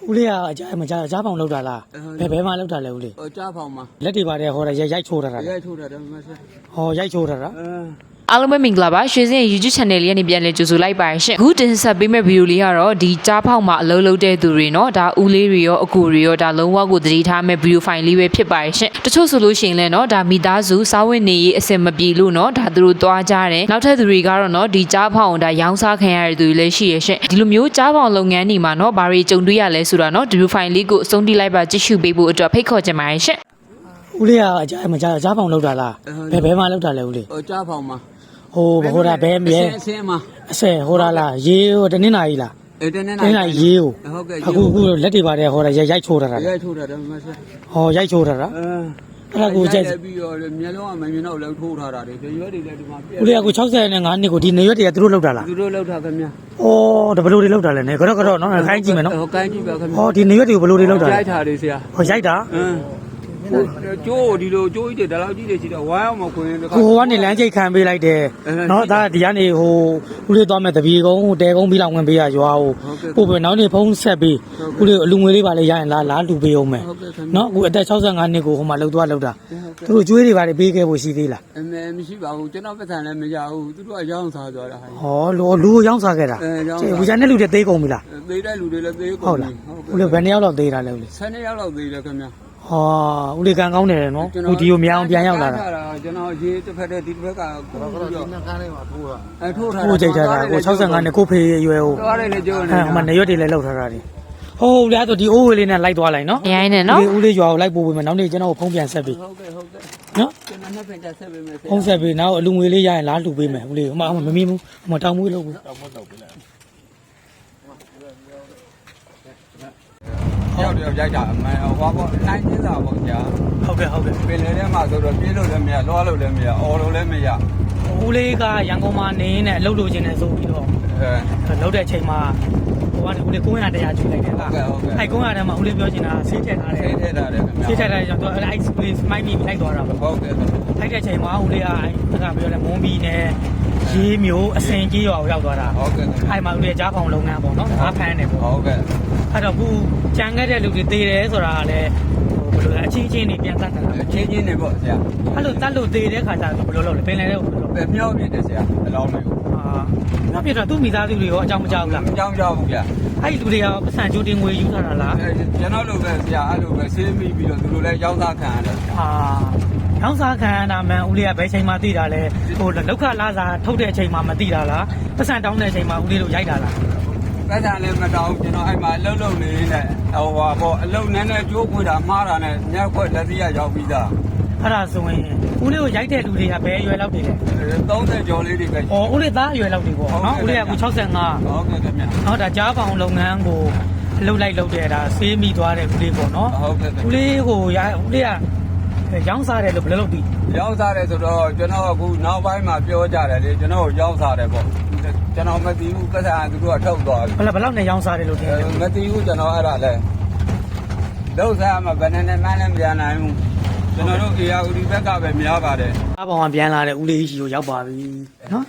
ဦးလေးကမကြားပေါင်လောက်တာလားဘယ်မှာလောက်တာလဲဦးလေးကြားပေါင်မှာလက်တွေပါတယ်ဟောရိုက်ချိုးတာရိုက်ထိုးတာတယ်မဆဲဟောရိုက်ချိုးတာအားလုံးပဲမင်္ဂလာပါရွှေစင်း YouTube channel လေးကနေပြန်လည်ကြိုဆိုလိုက်ပါရှင်အခုတင်ဆက်ပေးမယ့်ဗီဒီယိုလေးကတော့ဒီကြားဖောက်မှာအလုံးလုံးတဲ့သူတွေเนาะဒါဦးလေးတွေရောအကူတွေရောဒါလုံးဝကိုတတိထားမဲ့ဗီဒီယိုဖိုင်လေးပဲဖြစ်ပါရှင်တချို့ဆိုလို့ရှိရင်လည်းเนาะဒါမိသားစုစားဝတ်နေရေးအဆင်မပြေလို့เนาะဒါသူတို့သွားကြတယ်နောက်ထပ်သူတွေကတော့เนาะဒီကြားဖောက်ကိုဒါရောင်းစားခံရတဲ့သူတွေလည်းရှိရရှင်ဒီလိုမျိုးကြားဖောက်လုပ်ငန်းတွေမှာเนาะဘာတွေကြုံတွေ့ရလဲဆိုတာเนาะဒီဗီဒီယိုဖိုင်လေးကိုအဆုံးထိလိုက်ပါကြည့်ရှုပေးဖို့အတွက်ဖိတ်ခေါ်ချင်ပါတယ်ရှင်ဦးလေးကကြားပေါင်လောက်တာလားဘယ်မှာလောက်တာလဲဦးလေးကြားပေါင်မှာဟိုတာဘဲမြဲအဆင်းမှာအဆဲဟိုတာလားရေးဟိုတနင်္လာကြီးလားတနင်္လာကြီးရေးကိုဟုတ်ကဲ့အခုလက်တွေပါတယ်ဟောတာရိုက်ချိုးတာရိုက်ထိုးတာတယ်မဆဲဟောရိုက်ချိုးတာအဲ့ဒါကိုကြိုက်ပြီးတော့မျက်လုံးကမမြင်တော့လည်းထိုးထားတာတွေရွက်တွေလည်းဒီမှာဦးလေးကကို65နှစ်ကိုဒီနေရွက်တွေကသူတို့လောက်တာလားသူတို့လောက်တာခင်ဗျာဩဘယ်လိုတွေလောက်တာလဲနေကတော့နော်ခိုင်းကြည့်မယ်နော်ဟောကိုင်းကြည့်ပါခင်ဗျာဟောဒီနေရွက်တွေကိုဘယ်လိုတွေလောက်တာရိုက်ထားတယ်ဆရာဟောရိုက်တာကျိုးဒီလိုကျိုးကြီးတွေဒါလောက်ကြီးတွေရှိတော့ဝိုင်းအောင်မခွင်တခါဟိုကနေလမ်းကျိတ်ခံပေးလိုက်တယ်နော်ဒါဒီကနေဟိုဦးလေးသွားမဲ့တပြေကုန်းတဲကုန်းပြီးလောက်ဝင်ပေးရရွာဟိုပို့ပဲနောက်နေ့ဖုံးဆက်ပြီးဦးလေးအလူငွေလေးပါလေရရင်လားလူပေးအောင်မယ်နော်အခုအသက်65နှစ်ကိုဟိုမှာလှုပ်သွားလှုပ်တာသူတို့ကျွေးတွေပါလေပေးခဲ့ဖို့ရှိသေးလားမရှိပါဘူးကျွန်တော်ပတ်စံလည်းမရဘူးသူတို့ကရောင်းစားသွားတာဟောလူကိုရောင်းစားခဲ့တာဝီဇာနဲ့လူတွေသေးကုန်ပြီလားသေးတဲ့လူတွေလည်းသေးကုန်ဟုတ်လားဦးလေးဘယ်နှစ်ယောက်လောက်သေးတာလဲဦးလေး12ယောက်လောက်သေးတယ်ခင်ဗျာဟာဦးလေးကန်ကောင်းတယ်နော်ဦးဒီကိုမြောင်ပြန်ရောက်လာတာကျွန်တော်ရေးတစ်ဖက်တည်းဒီတစ်ဖက်ကကတော့ဒီနှစ်ကန်းလေးမှာထိုးတာထိုးထားကိုကြိတ်ထားတာကို65နဲ့ကိုဖေးရွယ်ဟိုသွားတယ်လေကျိုးနေဟိုမှာနေရွက်တွေလည်းလောက်ထားတာဒီဟုတ်လေအဲ့တော့ဒီအိုးဝေးလေးနဲ့လိုက်သွားလိုက်နော်ရိုင်းနေနော်ဦးလေးရွာကိုလိုက်ပို့ပေးမယ်နောက်နေ့ကျွန်တော်ဖုံးပြန်ဆက်ပေးဟုတ်ကဲ့နော်ကျွန်တော်နှစ်ဖက်တက်ဆက်ပေးမယ်ဖုံးဆက်ပေးနောက်အလူငွေလေးရရင်လားလှူပေးမယ်ဦးလေးဟိုမှာမမီးဘူးဟိုမှာတောင်မွေးလို့ဘူးတောင်မွေးလုပ်ပေးလိုက်ရောက်ရိုက်တာအမှန်ဟောပေါ့နိုင်ကျင်းစာပေါ့ကြာဟုတ်ကဲ့ပင်လေထဲမှာဆိုတော့ပြေးလို့လည်းမရလွှားလို့လည်းမရအော်လို့လည်းမရဦးလေးကရန်ကုန်မှာနေနေအလုပ်လုပ်ခြင်းနဲ့ဆိုပြီးတော့လုပ်တဲ့အချိန်မှာဟိုကနေဦးလေး900တရားကျွေးလိုက်တယ်လားဟုတ်ကဲ့အဲ့900တန်းမှာဦးလေးပြောချင်တာဆေးထည့်ထားတယ်ဆေးထည့်ထားတယ်ခင်ဗျာဆေးထည့်ထားတယ်ကျွန်တော်အဲ့ ice place မိုက်မီလိုက်သွားတာပေါ့ဟုတ်ကဲ့ထိုက်တဲ့အချိန်မှာဦးလေးကပြောတယ်မွန်ဘီနဲ့ရေးမျိုးအစင်ကြီးရွာကိုရောက်သွားတာဟုတ်ကဲ့အဲ့မှာဦးလေးကြားဖောင်လုပ်ငန်းပေါ့နော်အားဖမ်းတယ်ပေါ့ဟုတ်ကဲ့အဲ့တော့ခုကြံခဲ့တဲ့လူတွေသေးတယ်ဆိုတာကလည်းဘယ်လိုလဲအချင်းချင်းတွေပြန်တတ်တာအချင်းချင်းတွေပေါ့ဆရာအဲ့လိုတတ်လို့သေးတဲ့ခါကျတော့ဘယ်လိုလုပ်လဲပင်လယ်တဲ့ကိုဘယ်လိုမြောက်ပြတယ်ဆရာအလောင်းလေးကိုမြောက်ပြတော့သူ့မိသားစုတွေရောအကြောင်းမကြောက်ဘူးလားအကြောင်းကြောက်ဘူးဗျာအဲ့ဒီလူတွေကပတ်စံကြိုတင်ငွေယူထားတာလားကျွန်တော်လိုပဲဆရာအဲ့လိုပဲဆေးမိပြီးတော့သူတို့လည်းရောက်သားခံရတယ်ရောင်းစားခံရတာမှန်ဦးလေးကဘယ်ချိန်မှသိတာလဲဟိုလောက်ခလာစားထုတ်တဲ့အချိန်မှမသိတာလားပတ်စံတောင်းတဲ့အချိန်မှဦးလေးတို့ရိုက်တာလားပတ်စံလည်းမတောင်းကျွန်တော်အဲ့မှာအလုပ်လုပ်နေနေဟိုဟာပေါ့အလုပ်နဲ့ကြိုးခွေတာမှားတာနဲ့ညက်ခွက်လက်သီးရရောက်ပြီးသားအဲ့ဒါဆိုရင်ဦးလေးကိုရိုက်တဲ့လူတွေကဘယ်အရွယ်လောက်တွေလဲ30ကျော်လေးတွေပဲဩဦးလေးသားအရွယ်လောက်တွေပေါ့နော်ဦးလေးက65ဟုတ်ကဲ့ခင်ဗျနော်ဒါကြားပေါင်လုပ်ငန်းကိုလှုပ်တဲ့ဒါဆေးမိသွားတဲ့ဦးလေးပေါ့နော်ဟုတ်ကဲ့ဦးလေးကိုဦးလေးကရောင်းစားတယ်လို့ဘယ်လိုလုပ်ပြီးရောင်းစားတယ်ဆိုတော့ကျွန်တော်အခုနောက်ပိုင်းမှာပြောကြတယ်လေကျွန်တော်ရောင်းစားတယ်ပေါ့ကျွန်တော်မသိဘူးပတ်စံသူတို့ကထုတ်သွားပြီဘယ်လောက်နဲ့ရောင်းစားတယ်လို့ထင်တယ်မသိဘူးကျွန်တော်အဲ့ဒါလဲလောက်စားမှာဘယ်နဲ့မှလည်းမပြန်နိုင်ဘူးကျွန်တော်တို့အေယာဦးဒီဘက်ကပဲများပါတယ်အပေါင်ကပြန်လာတဲ့ဦးလေးကြီးကိုရောက်ပါပြီနော်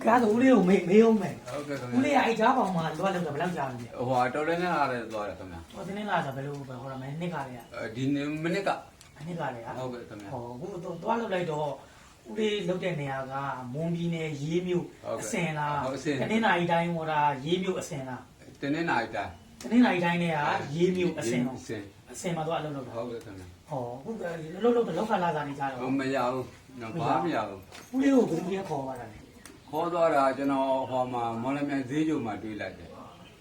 ကားဆိုဦးလေးကိုမေးအောင်မယ်ဟုတ်ကဲ့ဦးလေးကအဲ့ကြားပေါင်မှာလောလောက်တာဘယ်လောက်ကြာပြီဟိုဟာတော်လည်းနဲ့လာတယ်သွားတယ်ခင်ဗျာဟိုတင်းလာဆိုဘယ်လိုဟိုမယ်နှစ်ကလေးကဒီမိနစ်ကနှစ်ကလေးဟုတ်ကဲ့ခင်ဗျာဟိုသွားလောက်လိုက်တော့ဦးလေးလောက်တဲ့နေရာကမွန်ပြည်နယ်ရေးမြို့အစင်လားတနင်္လာရီတိုင်းဟောတာရေးမြို့အစင်လားတနင်္လာရီတိုင်းနဲ့ကရေးမြို့အစင်မှာတော့အလုပ်လုပ်တာဟုတ်ကဲ့ခင်ဗျာဟောအခုလောက်ခလာစားနေကြတော့မရဘူးဘာမရဘူးဦးလေးကိုဘယ်သူကခေါ်သွားတာလဲခေါ်သွားတာကျွန်တော်ဟောမှာမော်လမြိုင်ဈေးကြုံမှာတွေ့လိုက်တယ်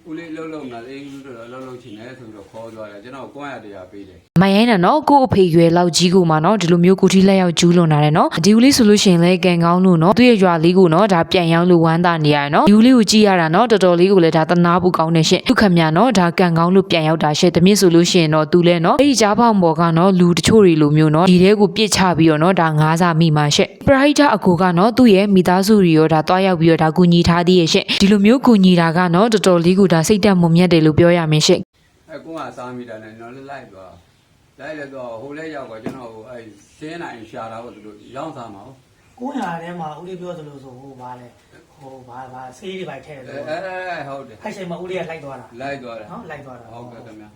ဦးလေးလှုပ်လှုပ်လာအေးလူတို့လှုပ်လှုပ်ချင်တယ်ဆိုပြီးတော့ခေါ်သွားတယ်ကျွန်တော်900တရားပေးတယ်မရိုင်းတာနော်ကို့အဖေရွယ်လောက်ကြီးကိုမှနော်ဒီလိုမျိုးကိုတီးလက်ရောက်ကျူးလွန်တာတယ်နော်ဒီဦးလေးဆိုလို့ရှိရင်လည်းကန်ကောင်းလို့နော်သူ့ရဲ့ရွာလေးကိုနော်ဒါပြန်ရောင်းလို့ဝမ်းသာနေရတယ်နော်ဒီဦးလေးကိုကြည့်ရတာနော်တော်တော်လေးကိုလည်းဒါသနာဖို့ကောင်းနေရှင့်သူခမညာနော်ဒါကန်ကောင်းလို့ပြန်ရောက်တာရှင့်တမစ်ဆိုလို့ရှိရင်တော့သူလဲနော်အဲ့ဒီကြားပေါင်ပေါ်ကနော်လူတချို့တွေလိုမျိုးနော်ဒီထဲကိုပြစ်ချပြီးတော့နော်ဒါငါးစားမိမှရှင့်ပရိုက်တာအကိုကနော်သူ့ရဲ့မိသားစုတွေရောဒါတွားရောက်ပြီးတော့ဒါကူညီထားသေးရဲ့ရှင့်ဒီလိုမျိုးကူညီတာကနော်တော်တော်လေးကိုဒါစိတ်တက်မွန်မြတ်တယ်လို့ပြောရမယ်ရှင့်ကိုကစားမိတာနဲ့နော်လိုက်သွားလိုက်လဲတော့ဟိုလဲရောက်တော့ကျွန်တော်ဟိုအဲရှင်းနိုင်ရှာတာပေါ့သူတို့ရောင်းစားမှာဟုတ်900ထဲမှာဦးလေးပြောသလိုဆိုဟိုဘာလဲဟိုဘာဆေးတွေပိုက်ထဲတယ်ဟုတ်တယ်အဲ့ချိန်မှာဦးလေးကလိုက်သွားတာနော်လိုက်သွားတာဟုတ်ကဲ့ခင်ဗျာ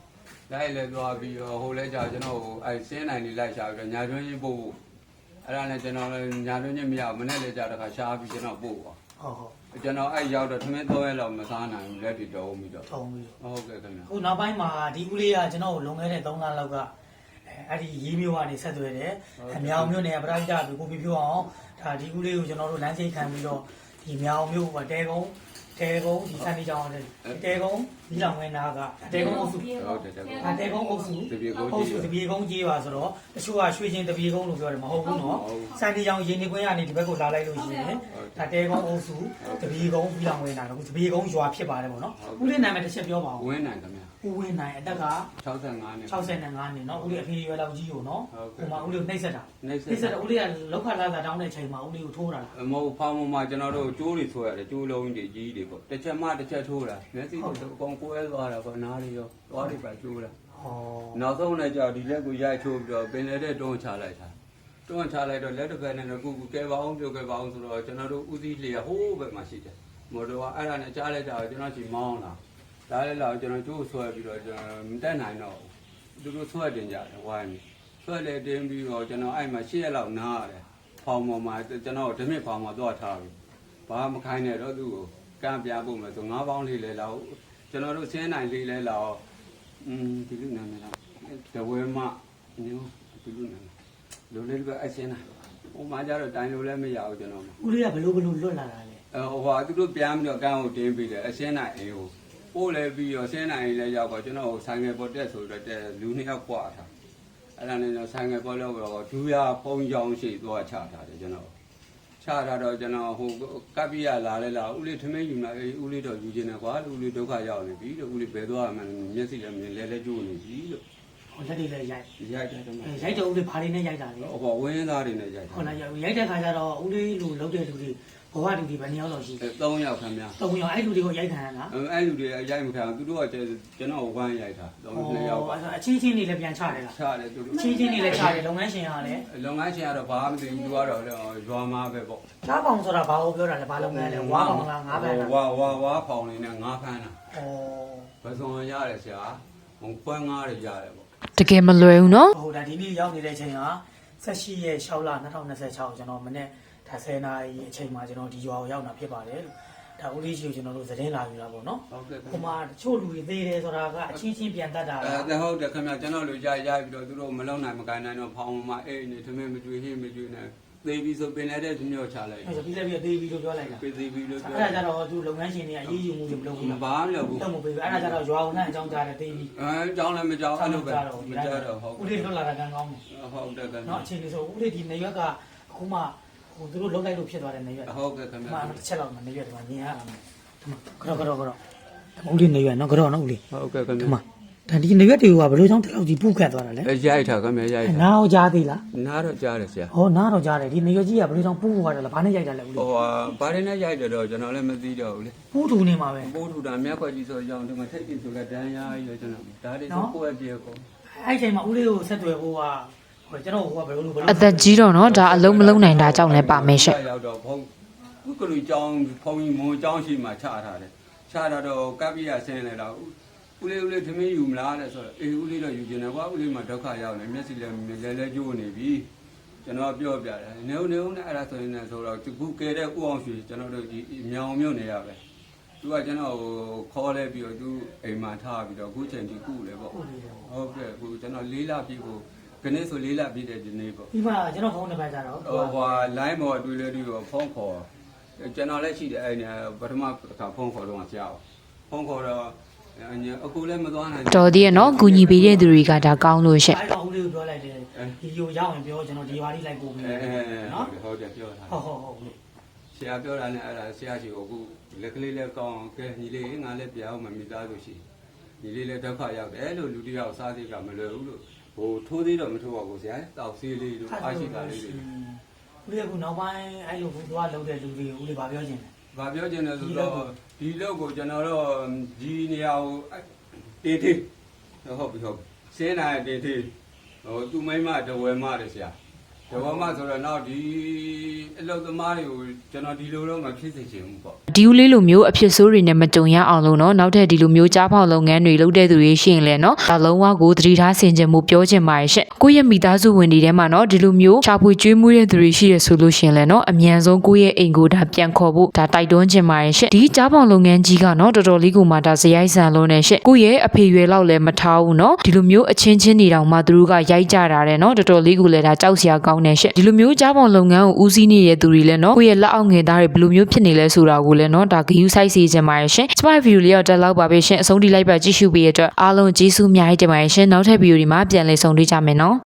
လိုက်လဲသွားပြီးတော့ဟိုလဲကြာကျွန်တော်အဲစင်းနိုင်လေးလိုက်ရှာပြီးတော့ညာတွင်းချင်းပို့အဲ့ဒါနဲ့ကျွန်တော်လည်းညာတွင်းချင်းမရဘူးမနေ့လဲကြာတခါရှာပြီးကျွန်တော်ပို့ပါ ဟုတ် ကျွန်တော်အဲ့ရောက်တော့ထမင်း3ရက်လောက်မစားနိုင်ဘူးလက်တွေတော်ပြီးတော့ ထုံပြီး ဟုတ်ကဲ့ခင်ဗျာ ခုနောက်ပိုင်းမှာဒီဦးလေးကကျွန်တော်လုံခဲ့တဲ့3လလောက်ကအဲ့ဒီရေးမျိုးကနေဆက်သွယ်တယ်အမြောင်မျိုးနဲ့ပရိုက်တာကိုကိုပြပြအောင်ဒါဒီဦးလေးကိုကျွန်တော်တို့လမ်းစိတ်ခံပြီးတော့ဒီမြောင်မျိုးတဲကုန်းဒီစံနေကြောင်းတဲ့တဲကုန်းဒီလောင်ဝင်နာကတဲကုန်းအုပ်စု ဟုတ်တယ်တက်ကော တဲကုန်းအုပ်စု တပြေကုန်း အုပ် ကြီး စုတပြေကုန်းကြီးပါဆိုတော့တချို့ကရွှေချင်းတပြေကုန်းလို့ပြောတယ်မဟုတ်ဘူးနော်စံနေကြောင်းရင်းနေခွင့်ရနေဒီဘက်ကိုလာလိုက်လို့ရှိရင်ဒါတဲကုန်းအုပ်စုတပြေကုန်းဒီလောင်ဝင်နာကတပြေကုန်းရွာဖြစ်ပါတယ်ပေါ့နော်ဦးလေးနာမည်တစ်ချက်ပြောပါဦး ဝင်းနိုင်ခင်ဗျာ ဦးဝင်းနိုင်အသက်က 65နှစ် 65နှစ်เนาะဦးလေးအဖေရွယ်လောက်ကြီးကိုเนาะဟိုမှာဦးလေးကိုနှိမ့်ဆက်တာ နေစ နှိမ့်ဆက်တော့ဦးလေးကလောက်ခလာသာတောင်းတဲ့အချိန်မှာဦးလေးကိုထိုးတာလား မဟုတ်ဖောင်းမှာကျွန်တော်တို့ကျိုးတွေဆွဲရတယ်ကျိုးလုံးကြီးကြီးတွေပေါ့တစ်ချက်မှတစ်ချက်ထိုးတာမျက်စိတွေအကုန်ကွဲသွားတာပေါ့နားတွေရောသွားတွေပါကျိုးတာ ဟော နောက်ဆုံးလည်းကြောက်ဒီလက်ကိုရိုက်ချိုးပြီးတော့ပင်လေတဲ့တွန်းချလိုက်တာတွန်းချလိုက်တော့လက်တစ်ဖက်နဲ့ကူကဲပါအောင်ပြုတ်ကဲပါအောင်ဆိုတော့ကျွန်တော်တို့ဦးစီးလျက်ဟိုးဘက်မှာရှိတယ်မော်တော်ကအဲ့ဒါနဲ့ကြားလိုက်တာကျွန်တော်ချီမောင်းလာဒါလည်းလာကျွန်တော်ကျိုးဆွဲပြီးတော့ကျွန်တော်မတက်နိုင်တော့သူတို့ဆွဲတင်ကြတယ်ဝိုင်းပြီးဆွဲလေတင်ပြီးတော့ကျွန်တော်အဲ့မှာ8ရက်လောက်နားရတယ်ဖောင်ပေါ်မှာကျွန်တော်ဓမစ်ဖောင်မှာသွားထားပြီးဘာမခိုင်းနဲ့တော့သူ့ကိုကမ်းပြဖို့မယ်ဆို9ပေါင်းလေးလဲလောက်ကျွန်တော်တို့ဆင်းနိုင်လေးလဲလောက်ဒီလူနာမည်လားတဝဲမညိုဒီလူနာလိုလေးကအရှင်းတာဟိုမှာကျတော့တိုင်လိုလည်းမရဘူးကျွန်တော် ဦးလေးကဘလို့လွတ်လာတာလဲ ဟိုဟာသူတို့ပြန်ပြီးတော့ကန်းကိုတင်းပြီးတယ်အရှင်းနိုင်အေးကိုပို့လဲပြီးတော့ဆင်းနိုင်လဲရောက်တော့ကျွန်တော်ဆိုင်ငယ်ပေါ်တက်ဆိုတော့တက်လူ2ယောက်ကွာထားအဲ့ဒါနဲ့ဆိုင်ငယ်ပေါ်လောက်တော့ဒူရဖုံးကြောင်းရှိသွားချထားတယ်ကျွန်တော်ချထားတော့ကျွန်တော်ဟိုကပ်ပြီးရလာလဲလာဦးလေးထမင်းယူလာအေးဦးလေးတော့ယူခြင်းနဲ့ကွာဦးလေးဒုက္ခရောက်နေပြီလို့ဦးလေးဘယ်သွားမှမျက်စိလည်းမြင်လဲကျိုးနေပြီလို့ ဟောလက်တွေလည်းရိုက် ရိုက်တယ်တော့ ရိုက်တော့ဦးလေးဘာလေးနဲ့ရိုက်တာလဲ ဟောဝင်းသားတွေနဲ့ရိုက် ဟုတ်လားရိုက်တဲ့ခါကျတော့ဦးလေးလူလောက်တဲ့လူတွေဘဝတူတွေဘယ်နှယောက်လောက်ရှိ 3ယောက်ခင်ဗျာ 3ယောက်အဲ့လူတွေကိုရိုက်ခံရတာ အဲ့လူတွေရိုက်မခံသူတို့ကကျွန်တော်ဝမ်းရိုက်တာ2ယောက်ပါ အချင်းချင်းတွေလည်းပြန်ချတယ်လား ချတယ်သူတို့ ချင်းချင်းတွေလည်းချတယ်လုပ်ငန်းရှင်ကလည်း လုပ်ငန်းရှင်ကတော့ဘာမှမသိဘူးသူကတော့ရွာမှာပဲပေါ့ ချားပေါင်ဆိုတာဘာကိုပြောတာလဲဘာလုပ်ငန်းလဲဝါပေါင်လားငါးပန်းလား ဝါဖောင်လေးနဲ့ငါးဖမ်းတာ ဩ ဘယ်စုံရတယ်ဆရာဟိုပွဲငါးတွေရတယ်ပေါ့ တကယ်မလွယ်ဘူးနော် ဟိုဒါဒီနေ့ရောက်နေတဲ့အချိန်က18ရက်6လ2026ကျွန်တော်မနေ့ဒါ10နာရီအချိန်မှာကျွန်တော်ဒီရွာကိုရောက်တာဖြစ်ပါတယ်လို့ဒါဦးလေးကြီးကိုကျွန်တော်တို့သတင်းလာယူတာပေါ့နော် ဟုတ်ကဲ့ ဟိုမှာတချို့လူတွေသေးတယ်ဆိုတာကအချင်းချင်းပြန်တတ်တာလား ဟုတ်တယ်ခင်ဗျကျွန်တော်လူရိုက်ပြီးတော့သူတို့မလုံနိုင်မကိုင်းနိုင်တော့ဖောင်မှာအေးနေသမင်းမကြွေဟင်းမကြွေနဲ့သေပြီးဆိုပင်လည်းတဲ့သူမျိုးချလိုက် အဲ့ဒါပြီးလည်းပြီးသေးပြီလို့ပြောလိုက်တာ ပြေးသေးပြီးလို့ပြော အဲ့ဒါကြတော့သူလုပ်ငန်းရှင်တွေကအရေးယူမှုတွေမလုပ်ဘူးလား ဘာမှမလုပ်ဘူး တော့မပေးဘူးအဲ့ဒါကြတော့ရွာကိုနဲ့အကြောင်းကြားတယ်သေးပြီ ကြောင်းလည်းမကြောင်းအဲ့လိုပဲမကြောက်တော့ဟုတ် ဦးလေးလွတ်လာတာကံကောင်းတယ် ဟုတ်တယ်ခင်ဗျ เนาะအချိန်လေးဆိုဦးလေးဒီနေရွက်ကအခုမှဟိုသူတို့လုံးလိုက်လို့ဖြစ်သွားတဲ့နေရွက် ဟုတ်ကဲ့ခင်ဗျ မှတစ်ချက်လောက်မှနေရွက်ဒီမှာမြင်ရတာမယ်ဒီမှာကတော့ဦးလေးနေရွက်နော်ကတော့နော်ဦးလေး ဟုတ်ကဲ့ခင် ဒီ ဗျ မှာဒါဒီနေရွက်တွေကဘယ်လိုကြောင့်တလောက်ကြီးပူခတ်သွားတာလဲ ရိုက်ထားခင်ဗျရိုက်ထား နားအောင်ကြားသေးလား နားတော့ကြားတယ်ဆရာ ဟောနားတော့ကြားတယ်ဒီနေရွက်ကြီးကဘယ်လိုကြောင့်ပူသွားတယ်လဲဘာနဲ့ရိုက်တာလဲဦးလေး ဟိုဘာတွေနဲ့ရိုက်တယ်တော့ကျွန်တော်လည်းမသိတော့ဘူးလေ ပူတူနေမှာပဲ ပိုးထူတာမြက်ခွက်ကြီးဆိုကြောင်းဒီမှာထိတ်ပြီးဆိုလဲဒန်းရားကြီးကျွန်တော်ဒါတွေဆိုကိုယ့်အပြေကို အဲ့ချိန်မှာဦးလေးကိုဆက်သွယ်ဖို့ကဟိုကျွန်တော်ဟိုကဘယ်လို အသက်ကြီးတော့နော်ဒါအလုံးမလုံးနိုင်တာကြောင့်လည်းပါမယ်ရှင့် ရောက်တော့ဘုံခုကလူကြောင်းဖုံကြီးမွန်ကြောင်းရှိမှချထားတယ်ချတာတော့ကပ်ပြီးရဆင်းလဲတော့ဦးလေးသမင်းယူမလားတဲ့ဆိုတော့အေးဦးလေးတော့ယူကျင်တယ်ကွာဦးလေးမှာဒုက္ခရောက်နေမျက်စိလည်းလဲကျိုးနေပြီကျွန်တော်ပြောပြတယ်နေဦးနဲ့အဲ့ဒါဆိုရင်လည်းဆိုတော့ခုကဲတဲ့ဥအောင်ရွှေကျွန်တော်တို့ဒီမြောင်မြို့နေရပဲသူကကျွန်တော်ခေါ်လဲပြီးတော့သူအိမ်မှာထားပြီးတော့အခုချိန်ထိကုလဲပေါ့ဟုတ်ကဲ့အခုကျွန်တော်၄လပြည့်ဖို့ခဏဆို၄လပြည့်တဲ့ဒီနေ့ပေါ့ ဒီမှာကျွန်တော်ဖုန်းနံပါတ်ကြတော့ ဟိုလိုင်းပေါ်တွေ့လဲတွေ့တော့ဖုန်းခေါ်ကျွန်တော်လည်းရှိတယ်အဲ့ဒီပထမတစ်ခါဖုန်းခေါ်တော့ဆရာဖုန်းခေါ်တော့အခုလည်းမသွားနိုင် တော်သေးရဲ့နော်ကူညီပေးတဲ့သူတွေကဒါကောင်းလို့ရှင့် အဲ့တော့ဦးလေးကိုပြောလိုက်တယ်ဒီကိုရောက်ရင်ပြောကျွန်တော်ဒီရွာလေးလိုက်ပို့ပြီးနော် ဟုတ်တယ်ပြောတာ ဟုတ် ဆရာပြောတာနဲ့အဲ့ဒါဆရာကြီးကိုအခုလက်ကလေးလည်းကောင်းကဲညီလေးငါလည်းပြောင်းမှမိသားစုရှိညီလေးလည်းဒုက္ခရောက်တယ်လို့လူတယောက်စားသေးကမလွယ်ဘူးလို့ဟိုထိုးသေးတော့မထိုးပါဘူးဆရာတောက်ဆေးလေးတို့အားရှိတာလေးတွေ ဦးလေးကနောက်ပိုင်းအဲ့လိုဘူးသွားလုပ်တဲ့လူတွေဦးလေးဗာပြောချင်တယ် ။ဘာပြောချင်လဲဆိုတော့ဒီလောက်ကိုကျွန်တော်တို့ဒီနေရာကိုတေးသေးဟုတ်ပြီဆင်းလာတေးသေးဟိုသူမိမတဝဲမတယ်ဆရာ ဘာမှဆိုတော့နောက်ဒီအလုပ်သမားတွေကိုကျွန်တော်ဒီလိုတော့မဖြစ်စေချင်ဘူးပေါ့ ဒီဦးလေးလိုမျိုးအဖြစ်ဆိုးတွေနဲ့မကြုံရအောင်လို့နော်နောက်ထပ်ဒီလိုမျိုးကြားဖောက်လုပ်ငန်းတွေလုပ်တဲ့သူတွေရှိရင်လည်းနော်ဒါလုံးဝကိုသတိထားဆင်ခြင်မှုပြောချင်ပါတယ်ရှင့်ကိုယ့်ရဲ့မိသားစုဝင်တွေထဲမှာနော်ဒီလိုမျိုးရှာဖွေကျွေးမွေးတဲ့သူတွေရှိရဆိုလို့ရှိရင်လည်းနော်အမြန်ဆုံးကိုယ့်ရဲ့အိမ်ကိုဒါပြန်ခေါ်ဖို့ဒါတိုက်တွန်းချင်ပါတယ်ရှင့်ဒီကြားဖောက်လုပ်ငန်းကြီးကနော်တော်တော်လေးကိုမှဒါဇယိုက်ဆန်လုံးနဲ့ရှင့်ကိုယ့်ရဲ့အဖေရွယ်လောက်လည်းမထားဘူးနော်ဒီလိုမျိုးအချင်းချင်းနေတောင်မှသူတို့ကရိုက်ကြတာတဲ့နော်တော်တော်လေးကိုလည်းဒါကြောက်စရာကောင်းနေရှင့်ဒီလိုမျိုးကြားဖောက်လုပ်ငန်းကိုဦးစီးနေတဲ့သူတွေလည်းနော်ကိုယ့်ရဲ့လက်အောက်ငယ်သားတွေဘယ်လိုမျိုးဖြစ်နေလဲဆိုတာကိုလည်းနော်ဒါဂရုစိုက်စေချင်ပါတယ်ရှင်ကျမဗီဒီယိုလေးတော့တက်လောက်ပါပဲရှင်အဆုံးထိလိုက်ပါကြည့်ရှုပေးရတဲ့အတွက်အားလုံးကျေးဇူးအများကြီးတင်ပါတယ်ရှင်နောက်ထပ်ဗီဒီယိုဒီမှာပြန်လည်ဆုံတွေ့ကြမယ်နော်